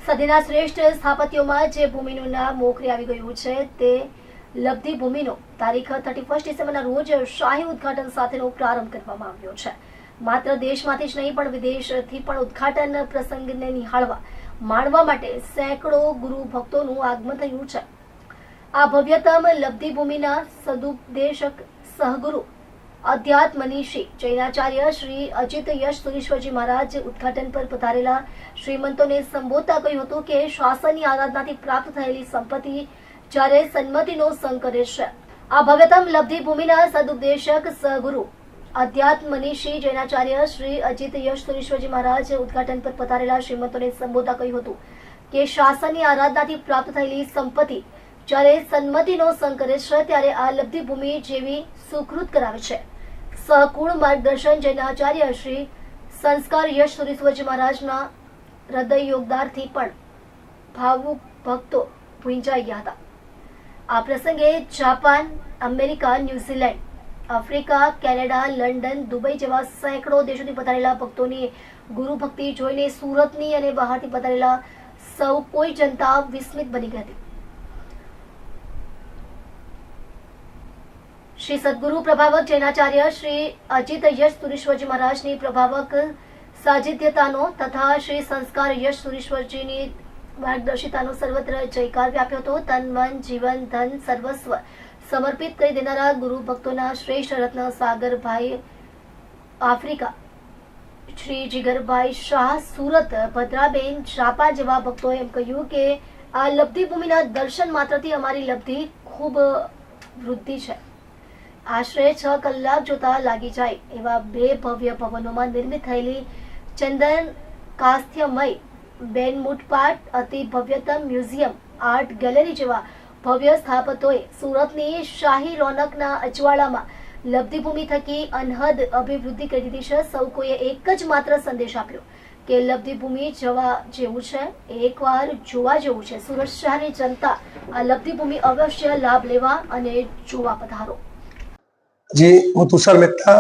સદીના શ્રેષ્ઠ સ્થાપત્યોમાં જે ભૂમિનું નામ મોખરે આવી ગયું છે તે લબ્ધિ ભૂમિનો તારીખ 31 ડિસેમ્બરના રોજ શાહી ઉદ્ઘાટન સાથેનો પ્રારંભ કરવામાં આવ્યો છે. માત્ર દેશમાંથી જ નહીં પણ વિદેશથી પણ ઉદ્ઘાટન પ્રસંગને નિહાળવા માણવા માટે સેંકડો ગુરુ ભક્તોનું આગમન થયું છે. આ ભવ્યતમ લબ્ધિ ભૂમિના સદુપદેશક સહગુરુ અધ્યાત્મનીશી જૈનાચાર્ય શ્રી અજિત યશ સુરીશ્વરજી મહારાજ ઉદ્ઘાટન પર પધારેલા શ્રીમંતોને સંબોધતા કહ્યું હતું કે શાસનની આરાધનાથી પ્રાપ્ત થયેલી સંપત્તિ જ્યારે સન્મતિનો સંગ કરે છે. આ ભવ્યતમ લબ્ધિ ભૂમિના સદુપદેશક સહગુરુ અધ્યાત્મનીશી જૈનાચાર્ય શ્રી અજિત યશ સુરીશ્વરજી મહારાજ ઉદ્ઘાટન પર પધારેલા શ્રીમંતોને સંબોધતા કહ્યું હતું કે શાસનની આરાધનાથી પ્રાપ્ત થયેલી સંપત્તિ જ્યારે સન્મતિનો સંગ કરે છે ત્યારે આ લબ્ધિ ભૂમિ જેવી સુકૃત કરાવે છે. સહકુળ માર્ગદર્શન જૈનાચાર્ય શ્રી સંસ્કાર યશ સુરીશ્વરજી મહારાજના હૃદય યોગદાનથી પણ ભાવુક ભક્તો ભૂંજાઈ ગયા હતા. આ પ્રસંગે Japan, America, New Zealand, Africa, Canada, London, Dubai જેવા સેંકડો દેશોથી પધારેલા ભક્તોની ગુરુ ભક્તિ જોઈને સુરતની અને બહારથી પધારેલા સૌ કોઈ જનતા વિસ્મિત બની ગઈ હતી. શ્રી સદગુરુ પ્રભાવક જૈનાચાર્ય શ્રી અજિત યશ સુરીશ્વરજી મહારાજની પ્રભાવક સાજિધ્યતાનો તથા શ્રી સંસ્કાર યશ સુરીશ્વરજીની માર્ગદર્શિતાનો સર્વત્ર જયકાર વ્યાપ્યો હતો. તન, મન, જીવન, ધન સર્વસ્વ સમર્પિત કરી દેનારા ગુરુ ભક્તોના શ્રેષ્ઠ રત્ન સાગરભાઈ આફ્રિકા, શ્રી જીગરભાઈ શાહ સુરત, ભદ્રાબેન જાપાન જેવા ભક્તોએ એમ કહ્યું કે આ લબ્ધિ ભૂમિના દર્શન માત્રથી અમારી લબ્ધિ ખૂબ વૃદ્ધિ છે. આશરે 6 કલાક જોતા લાગી જાય એવા બે ભવ્ય ભવનોમાં નિર્મિત થયેલી ચંદન કાસ્થ્યમય બેનમૂટપાટ અતિ ભવ્યતમ મ્યુઝિયમ, આર્ટ ગેલેરી જેવા ભવ્ય સ્થાપત્યોએ સુરતની શાહી રોનકના અજવાળામાં લબ્ધિભૂમિ થકી અનહદ અભિવૃદ્ધિ કરી દીધી છે. સૌ કોઈએ એક જ માત્ર સંદેશ આપ્યો કે લબ્ધિભૂમિ જવા જેવું છે, એકવાર જોવા જેવું છે. સુરત શહેરની જનતા આ લબ્ધિભૂમિ અવશ્ય લાભ લેવા અને જોવા પધારો. જી, હું તુષાર મહેતા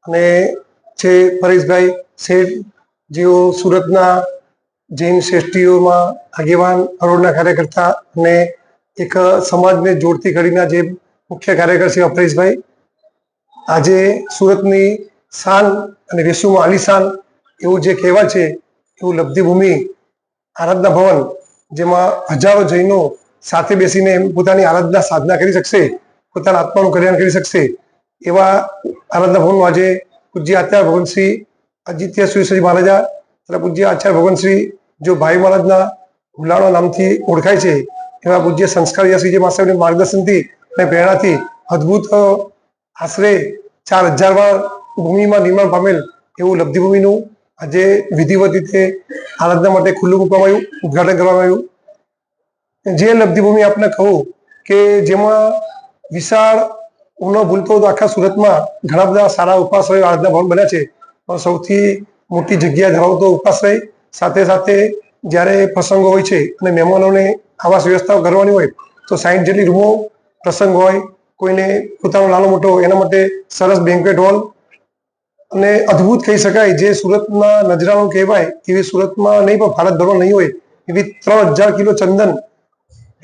અને છે પરેશભાઈ શેઠ, જેઓ સુરતના જૈન શ્રેષ્ઠીઓમાં આગેવાન, હરોળના કાર્યકર્તા અને એક સમાજને જોડતી કડીના જે મુખ્ય કાર્યકર છે પરેશભાઈ. આજે સુરતની શાન અને વેસુમાં આલીશાન એવું જે કહેવાય છે એવું લબ્ધિભૂમિ આરાધના ભવન, જેમાં હજારો જૈનો સાથે બેસીને પોતાની આરાધના સાધના કરી શકશે, પોતાના આત્માનું કલ્યાણ કરી શકશે એવા આરાધના ભવનમાં આજે પૂજ્ય આચાર્ય ભગવાન શ્રી અજિત્ય સુરીશ્વરજી મહારાજા તથા પૂજ્ય આચાર્ય ભગવાન શ્રી જો ભાઈ મહારાજના હુલાળા નામથી ઓળખાય છે એવા પૂજ્ય સંસ્કાર યશજી મહારાજના માર્ગદર્શનથી અને પ્રેરણાથી અદભુત આશરે 4000 વાર ભૂમિમાં નિર્માણ પામેલ એવું લબ્ધિભૂમિનું આજે વિધિવત રીતે આરાધના માટે ખુલ્લું મૂકવામાં આવ્યું, ઉદઘાટન કરવામાં આવ્યું. જે લબ્ધિભૂમિ આપણે કહું કે જેમાં વિશાળ હું ન ભૂલતો તો આખા સુરતમાં ઘણા બધા સારા ઉપાશ્રય આરાધના ભવન બન્યા છે, પણ સૌથી મોટી જગ્યા ધરાવતો ઉપાશ્રય સાથે સાથે જ્યારે પ્રસંગો હોય છે અને મહેમાનોને આવાસ વ્યવસ્થા કરવાની હોય તો 60 જેટલી રૂમો, પ્રસંગ હોય, કોઈને પોતાનો નાનો મોટો એના માટે સરસ બેન્ક્વેટ હોલ અને અદ્ભુત કહી શકાય જે સુરતના નજરાણું કહેવાય એવી સુરતમાં નહીં પણ ભારતભરમાં નહીં હોય એવી 3000 કિલો ચંદન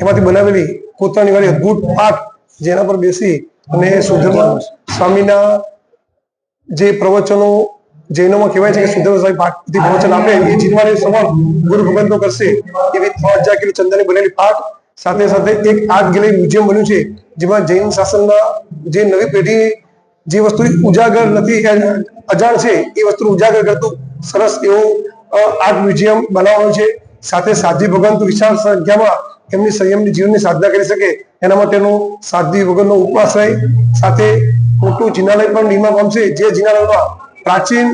એમાંથી બનાવેલી કોતરણી વાળી અદ્ભુત પાઠ, જેના પર બેસી અને સુધર્મા સ્વામીના જે પ્રવચનો જૈનોમાં કહેવાય છે કે સુધર્મા સ્વામી પાઠથી પ્રવચન આપે એ જીવવાની સવાલ ગુરુ ભગવંતો કરશે એવી 3000 કિલો ચંદનની બનેલી પાઠ સાથે સાથે એક આર્ટ ગેલેરી મ્યુઝિયમ બન્યું છે, જેમાં જૈન શાસનના જે નવી પેઢી જે વસ્તુ ઉજાગર નથી, અજાણ છે એ વસ્તુ ઉજાગર કરતું સરસ એવું આર્ટ મ્યુઝિયમ બનાવવાનું છે. સાથે સાધ્વી ભગવંત વિશાળ સંખ્યામાં એમની સંયમની જીવનની સાધના કરી શકે એના માટેનું સાધ્વી ભગવંતનો ઉપાશ્રય, સાથે મોટું જિનાલય પણ નિર્માણ પામશે, જે જિનાલયમાં પ્રાચીન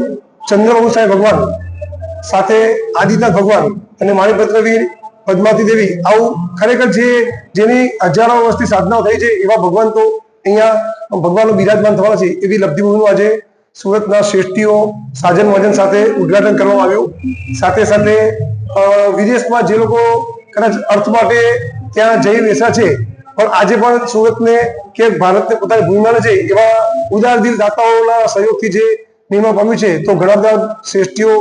ચંદ્રવંશ ભગવાન સાથે આદિનાથ ભગવાન અને માણીપત્રવીર પદ્માવતી દેવી આવું ખરેખર જેની હજારો વર્ષથી સાધનાઓ થઈ છે એવા ભગવાન તો અહીંયા ભગવાનનું બિરાજમાન થવાના છે. એવી લબ્ધિભૂમિનું આજે સુરતના શ્રેષ્ઠીઓ સાજન વાજન સાથે ઉદઘાટન કરવામાં આવ્યું. સાથે સાથે વિદેશમાં જે લોકો કદાચ અર્થ માટે ત્યાં જઈ બેસા છે પણ આજે પણ સુરતને કે ભારતને પોતાની ભૂમિમાં છે એવા ઉદાર દિલ દાતાઓના સહયોગથી જે નિર્માણ પામ્યું છે, તો ઘણા બધા શ્રેષ્ઠીઓ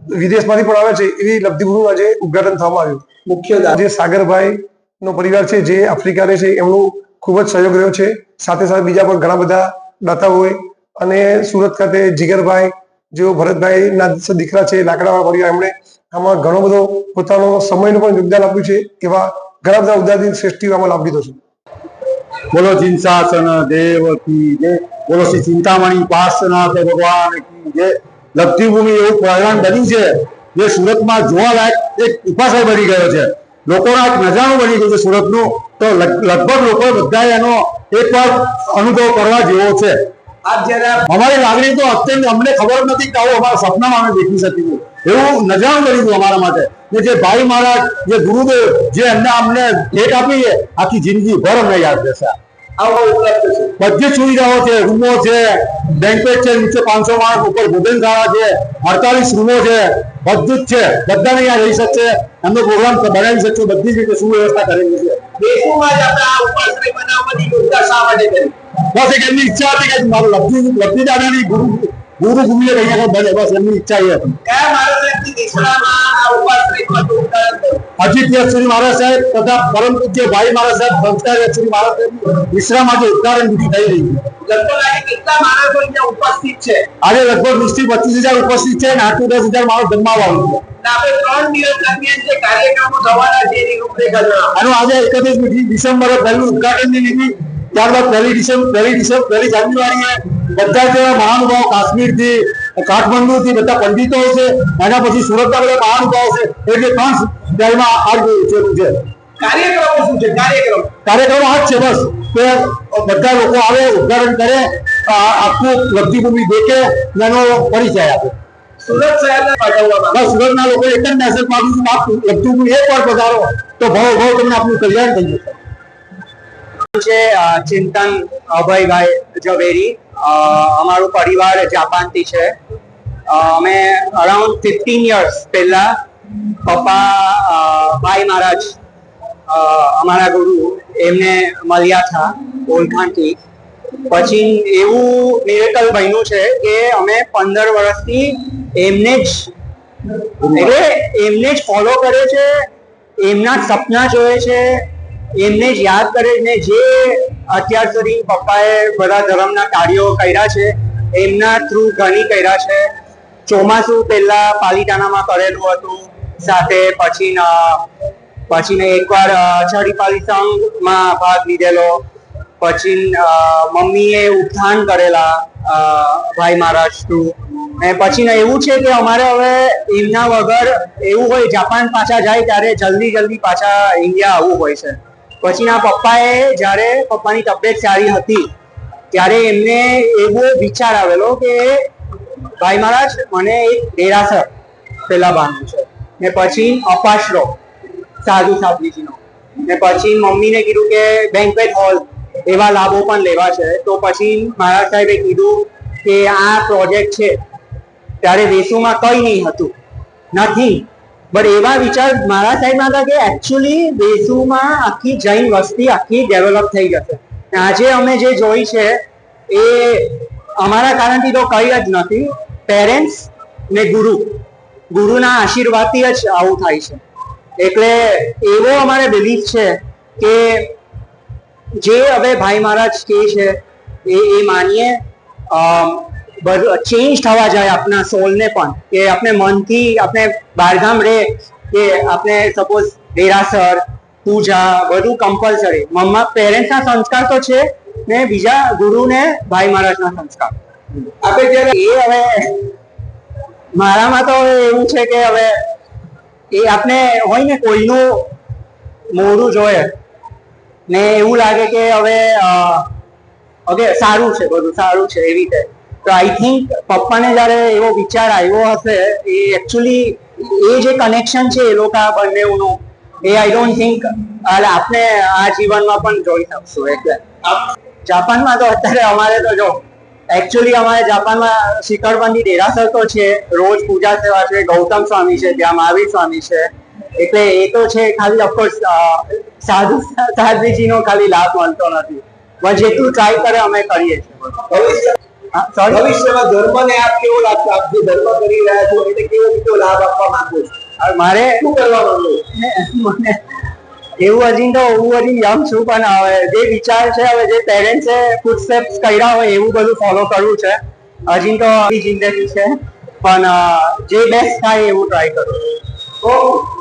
વિદેશમાંથી પણ આવે છે એવી લબ્ધિભૂમિનું આજે ઉદ્ઘાટન થવામાં આવ્યું. મુખ્ય જે સાગરભાઈ નો પરિવાર છે જે આફ્રિકા રહે છે એમનું ખૂબ જ સહયોગ રહ્યો છે. સાથે સાથે બીજા પણ ઘણા બધા દાતાઓએ અને સુરત ખાતે જીગરભાઈ જેઓ ભરતભાઈ ના દીકરા છે લાકડાવાળા પરિવાર, એમણે આમાં ઘણો બધો પોતાનો સમયનું પણ યોગદાન આપ્યું છે. એવા ઘણા બધા ઉદાહરણ શ્રેષ્ઠીઓ આમાં લાભ લીધો છે. બોલો જીનસાસન દેવ કી જય, બોલો શ્રી ચિંતામણી પાર્શ્વનાથ ભગવાન કી જય. લબ્ધિભૂમિ એવું પરિણામ બન્યું છે જે સુરતમાં જોવાલાયક એક ઉપાસય બની ગયો છે. લોકોના એક નજારો બની ગયો છે સુરતનું. તો લગભગ લોકો બધા એનો એકવાર અનુભવ કરવા જેવો છે. અમારી લાગણી તો અત્યંત અમને ખબર નથી કે આવું અમારા સપનામાં અમે દેખી શકીશું એવું નજારો બની ગયું અમારા માટે. ને જે ભાઈ મહારાજ, જે ગુરુદેવ, જે એમને અમને ભેટ આપી છે, આખી જિંદગી ભર અમને યાદ રહેશે. બધી સુવિધાઓ છે, રૂમો છે, બેન્ક્વેટ છે, નીચે 500 માણસ, ઉપર ભોજનશાળા છે, 48 રૂમો છે, બધું જ છે. બધાને અહીંયા રહી શકશે, એમનો પ્રોગ્રામ બનાવી શકશે, બધી જ રીતે સુવ્યવસ્થા કરેલી છે. બસ એક એમની ઈચ્છા હતી કે મારું લબ્ધિ દાદાની ગુરુ ભૂમિએ અહીંયા બને, બસ એમની ઈચ્છા એ હતી. અજીત યક્ષુરી મહારાજ સાહેબ તથા પરમ પૂજ્ય ભાઈ મહારાજ સાહેબ સંસ્કાર યક્ષુરી મહારાજ સાહેબ વિશ્રામ આજે ઉદ્ઘાટન વિધિ થઈ રહી છે. આજે લગભગ 20 થી 25,000 ઉપસ્થિત છે અને 8 થી 10,000 માણસ જમવાનું છે. આનું આજે 31 ડિસેમ્બરે પહેલું ઉદ્ઘાટનની વિધિ, ત્યારબાદ 1 જાન્યુઆરીએ બધા જ મહાનુભાવો કાશ્મીર થી, કાઠમંડુ થી બધા પંડિતો છે, એના પછી સુરતના બધા મહાનુભાવો છે. એટલે 3 સ્ટાઇલમાં આ છે. કાર્યક્રમો શું છે? કાર્યક્રમો આ જ છે બસ કે બધા લોકો આવે, ઉદ્ઘાટન કરે, આખું લબ્ધિભૂમિ દેખે, એનો પરિચય આપે. સુરતના લોકો એક જ મેસેજ માંગુ છું, આપ લબ્ધિભૂમિ એકવાર પધારો તો ભાવ તમને આપનું કલ્યાણ થઈ જશે. ચિંતન અભયભાઈ ઝવેરી, અમારું પરિવાર જાપાનથી છે. અમે અરાઉન્ડ 15 યર્સ પહેલા પપ્પા ભાઈ મહારાજ અમારા ગુરુ એમને મળ્યા હતા ઓળખાણથી. પછી એવું મિરેકલ બન્યું છે કે અમે 15 વર્ષથી એમને જ ફોલો કરે છે, એમના જ સપના જોયે છે, એમને જ યાદ કરે ને. જે અત્યાર સુધી પપ્પાએ બધા ધર્મના કાર્યો કર્યા છે એમના થ્રુ ઘણી કર્યા છે. ચોમાસું પહેલા પાલિતાણામાં કરેલું હતું સાથે, પછી એકવાર છડીપાલી સંઘમાં ભાગ લીધેલો. પછી મમ્મીએ ઉત્થાન કરેલા ભાઈ મહારાજ થ્રુ. અને પછી એવું છે કે અમારે હવે એમના વગર એવું હોય, જાપાન પાછા જાય ત્યારે જલ્દી પાછા ઇન્ડિયા આવવું હોય છે. પછીના પપ્પાએ જ્યારે પપ્પાની તબિયત સારી હતી ત્યારે એમને એવો વિચાર આવેલો કે ભાઈ મહારાજ મને એક દેરાસર પેલા બાંધવું છે, ને પછી અપાશ્રો સાધુ સાધ્વીજીનો, ને પછી મમ્મીને કીધું કે બેન્ક્વેટ હોલ એવા લાભો પણ લેવા છે. તો પછી મહારાજ સાહેબે કીધું કે આ પ્રોજેક્ટ છે, ત્યારે વેસુમાં કઈ નહીં હતું, નથી. બટ એવા વિચાર મારા સાહેબમાં હતા કે એકચ્યુઅલી વેસુમાં આખી જૈન વસ્તી આખી ડેવલપ થઈ જશે. આજે અમે જે જોઈ છે એ અમારા કારણથી તો કઈ જ નથી, પેરેન્ટ્સ ને ગુરુના આશીર્વાદથી જ આવું થાય છે. એટલે એવો અમારે બિલીફ છે કે જે હવે ભાઈ મહારાજ કે છે એ માનીએ. ચેન્જ થવા જાય આપણા સોલને પણ, કે આપણે મનથી આપણે બહારગામ રહે કે આપણે સપોઝ દેરાસર પૂજા બધું કમ્પલસરી. મમ્મા પેરેન્ટ્સના સંસ્કાર તો છે ને બીજા ગુરુ ને ભાઈ મહારાજના સંસ્કાર. આપણે જ્યારે એ હવે મારામાં તો એવું છે કે હવે એ આપણે હોય ને કોઈનું મોઢું જોયે ને એવું લાગે કે હવે સારું છે, બધું સારું છે એવી રીતે. તો આઈ થિંક પપ્પાને જયારે એવો વિચાર આવ્યો હશે, એ એકચ્યુઅલી એ જે કનેક્શન છે એ લોકો બંનેનું, એ આઈ ડોન્ટ થિંક આપણે આ જીવનમાં પણ જોઈ શકશું. એટલે જાપાનમાં તો અત્યારે અમારે તો જો એકચ્યુઅલી અમારે જાપાનમાં શિખરબંધી દેરાસર તો છે, રોજ પૂજા સેવા છે, ગૌતમ સ્વામી છે, ત્યાં મહાવીર સ્વામી છે. એટલે એ તો છે, ખાલી ઓફકોર્સ સાધુ સાધ્વીજીનો ખાલી લાભ મળતો નથી. પણ જેટલું ટ્રાય કરે અમે કરીએ છીએ. sorry? ભવિષ્યમાં ધર્મને આપ કેવો લાભ આપ જે ધર્મ કરી રહ્યા છો એને કેવો લાભ આપવા માંગો છો? મારે શું કરવા માંગો છો? મને એવું હું હજી યંગ છું, પણ હવે જે વિચાર છે, હવે જે પેરેન્ટ્સે ફૂટસ્ટેપ્સ કર્યા હોય એવું બધું ફોલો કરવું છે. હજી તો જિંદગી છે, પણ જે બેસ્ટ થાય એવું ટ્રાય કરું. ઓકે.